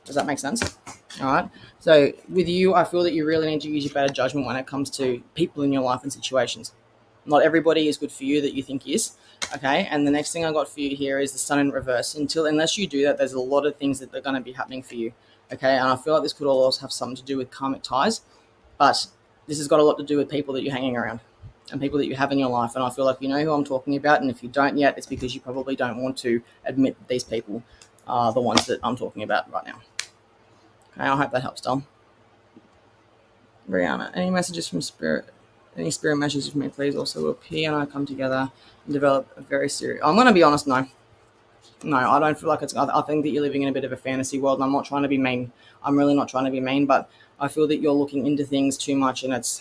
Does that make sense? All right. So with you, I feel that you really need to use your better judgment when it comes to people in your life and situations. Not everybody is good for you that you think is. Okay, and the next thing I got for you here is the sun in reverse. Unless you do that, there's a lot of things that are going to be happening for you. Okay, and I feel like this could also have something to do with karmic ties, but this has got a lot to do with people that you're hanging around and people that you have in your life. And I feel like you know who I'm talking about, and if you don't yet, it's because you probably don't want to admit that these people are the ones that I'm talking about right now. Okay, I hope that helps, Dom. Bryanna, any messages from Spirit? Any spirit messages for me, please? Also, will P and I come together and develop a very serious... I'm going to be honest, no. No, I don't feel like it's... I think that you're living in a bit of a fantasy world, and I'm not trying to be mean. I'm really not trying to be mean, but I feel that you're looking into things too much, and it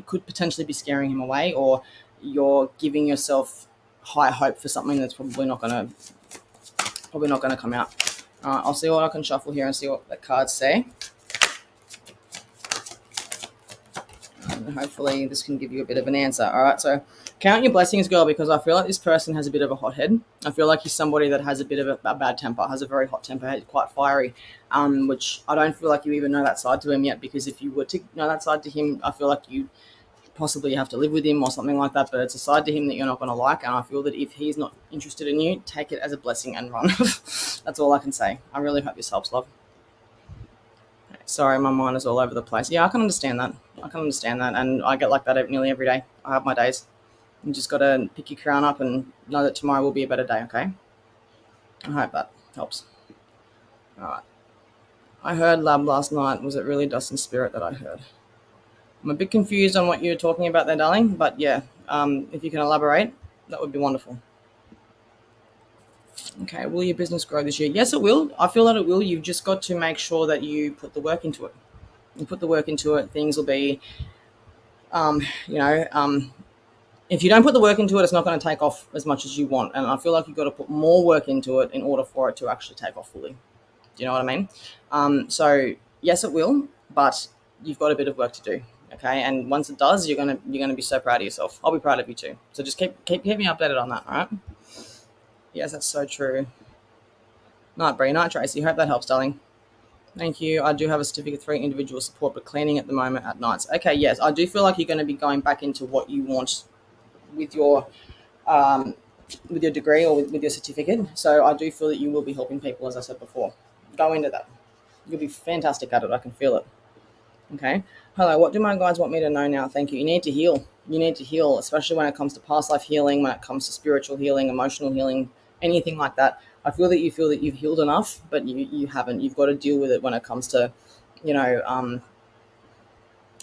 could potentially be scaring him away, or you're giving yourself high hope for something that's probably not going to come out. I'll see what I can shuffle here and see what the cards say. And hopefully this can give you a bit of an answer. All right, so count your blessings, girl, because I feel like this person has a bit of a hothead. I feel like he's somebody that has a bit of a bad temper, has a very hot temper, he's quite fiery, which I don't feel like you even know that side to him yet, because if you were to know that side to him, I feel like you possibly have to live with him or something like that, but it's a side to him that you're not going to like, and I feel that if he's not interested in you, take it as a blessing and run. That's all I can say. I really hope this helps, love. Sorry, my mind is all over the place. Yeah, I can understand that. And I get like that nearly every day. I have my days. You just got to pick your crown up and know that tomorrow will be a better day, okay? I hope that helps. All right. I heard lab last night. Was it really Dust and Spirit that I heard? I'm a bit confused on what you were talking about there, darling, but yeah, if you can elaborate, that would be wonderful. Okay, will your business grow this year? Yes, it will. I feel that it will. You've just got to make sure that you put the work into it. You put the work into it, things will be, if you don't put the work into it, it's not going to take off as much as you want. And I feel like you've got to put more work into it in order for it to actually take off fully. Do you know what I mean? So yes, it will, but you've got a bit of work to do. Okay, and once it does, you're gonna be so proud of yourself. I'll be proud of you too. So just keep me updated on that. All right. Yes, that's so true. Night, Bree. Night, Tracy. Hope that helps, darling. Thank you. I do have a certificate 3 individual support, but cleaning at the moment at nights. Okay, yes, I do feel like you're going to be going back into what you want with your degree or with your certificate. So I do feel that you will be helping people, as I said before. Go into that. You'll be fantastic at it. I can feel it. Okay. Hello, what do my guides want me to know now? Thank you. You need to heal. You need to heal, especially when it comes to past life healing, when it comes to spiritual healing, emotional healing, anything like that. I feel that you've healed enough, but you haven't. You've got to deal with it when it comes to,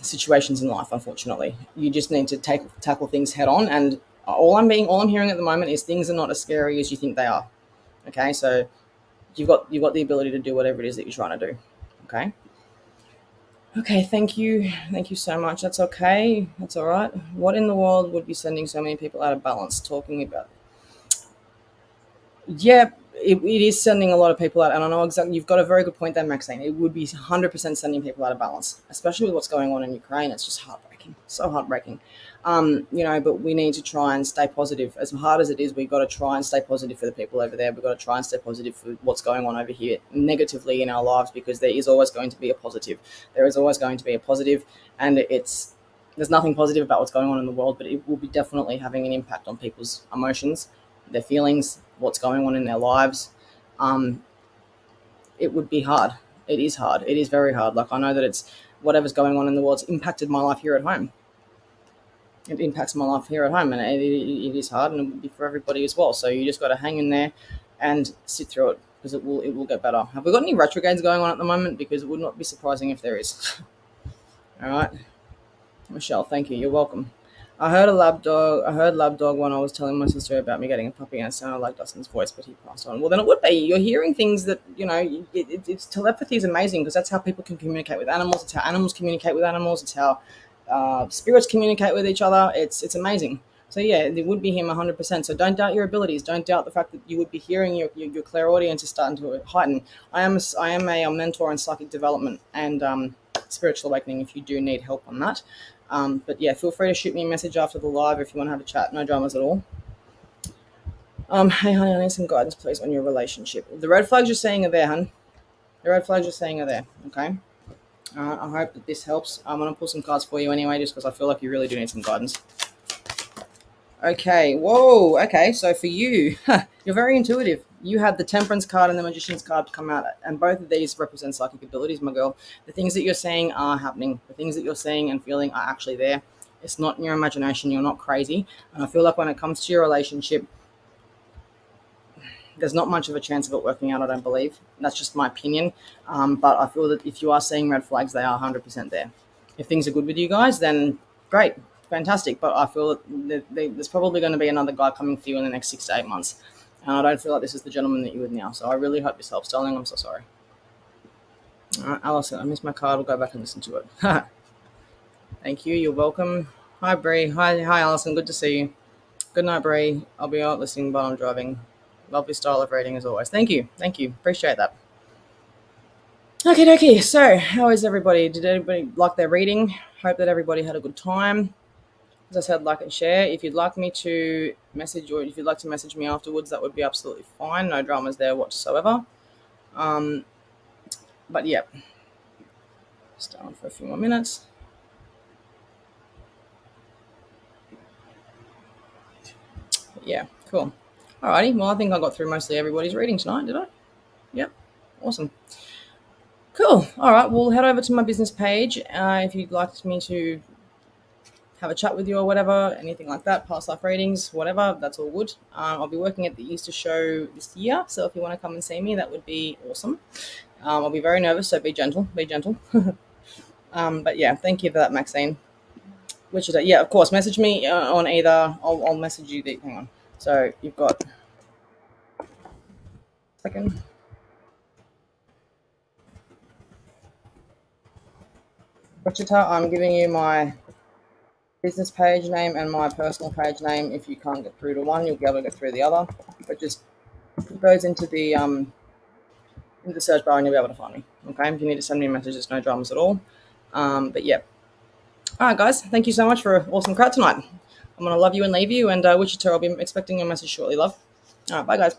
situations in life, unfortunately. You just need to tackle things head on, and all I'm hearing at the moment is things are not as scary as you think they are. Okay, so you've got the ability to do whatever it is that you're trying to do. Okay, thank you so much. That's okay. That's all right. What in the world would be sending so many people out of balance? Talking about it. Yeah, it is sending a lot of people out, and I know exactly. You've got a very good point there, Maxine. It would be 100% sending people out of balance, especially with what's going on in Ukraine. It's just heartbreaking, so heartbreaking. But we need to try and stay positive. As hard as it is, we've got to try and stay positive for the people over there. We've got to try and stay positive for what's going on over here negatively in our lives, because there is always going to be a positive. There is always going to be a positive, and there's nothing positive about what's going on in the world, but it will be definitely having an impact on people's emotions, their feelings, what's going on in their lives. It would be hard. It is hard. It is very hard. Like, I know that it's whatever's going on in the world's impacted my life here at home. It impacts my life here at home, and it is hard, and it will be for everybody as well. So you just got to hang in there and sit through it, because it will get better. Have we got any retrogrades going on at the moment? Because it would not be surprising if there is. All right, Michelle, thank you. You're welcome. I heard lab dog when I was telling my sister about me getting a puppy, and it sounded like Dustin's voice, but he passed on. Well, then it would be. You're hearing things that, it's telepathy is amazing, because that's how people can communicate with animals. It's how animals communicate with animals. It's how spirits communicate with each other. It's amazing. So yeah, it would be him 100%. So don't doubt your abilities. Don't doubt the fact that you would be hearing your clairaudience is starting to heighten. I am a mentor in psychic development and spiritual awakening, if you do need help on that. But yeah, feel free to shoot me a message after the live if you want to have a chat. No dramas at all. Hey honey, I need some guidance please on your relationship. The red flags you're seeing are there, hun. The red flags you're seeing are there. Okay. I hope that this helps. I'm going to pull some cards for you anyway, just because I feel like you really do need some guidance. Okay. Whoa. Okay. So for you, you're very intuitive. You had the Temperance card and the Magician's card come out, and both of these represent psychic abilities, my girl. The things that you're saying are happening. The things that you're saying and feeling are actually there. It's not in your imagination. You're not crazy. And I feel like when it comes to your relationship, there's not much of a chance of it working out, I don't believe. That's just my opinion. But I feel that if you are seeing red flags, they are 100% there. If things are good with you guys, then great. fantastic. But I feel that there's probably going to be another guy coming for you in the next 6 to 8 months, and I don't feel like this is the gentleman that you're with now. So I really hope this helps, darling. I'm so sorry. All right, Alison, I missed my card. I'll go back and listen to it. Thank you. You're welcome. Hi, Bree. Hi, Alison. Good to see you. Good night, Bree. I'll be out listening while I'm driving. Lovely style of reading as always. Thank you. Thank you. Appreciate that. Okay. So, how is everybody? Did everybody like their reading? Hope that everybody had a good time. As I said, like and share. If you'd like me to message, or if you'd like to message me afterwards, that would be absolutely fine. No dramas there whatsoever. But yeah, stay on for a few more minutes. Yeah, cool. Alrighty, well, I think I got through mostly everybody's reading tonight, did I? Yep, awesome. Cool. All right, we'll head over to my business page. If you'd like me to have a chat with you or whatever, anything like that, past life readings, whatever, that's all good. I'll be working at the Easter show this year, so if you want to come and see me, that would be awesome. I'll be very nervous, so be gentle, but yeah, thank you for that, Maxine. Which is yeah, of course, message me on either, I'll message you, hang on. So you've got, second. Wichita, I'm giving you my business page name and my personal page name. If you can't get through to one, you'll be able to get through the other. But just put those into the search bar and you'll be able to find me. Okay, if you need to send me a message, there's no dramas at all. But yeah. All right, guys, thank you so much for an awesome crowd tonight. I'm going to love you and leave you, and Wichita, I'll be expecting your message shortly, love. All right, bye, guys.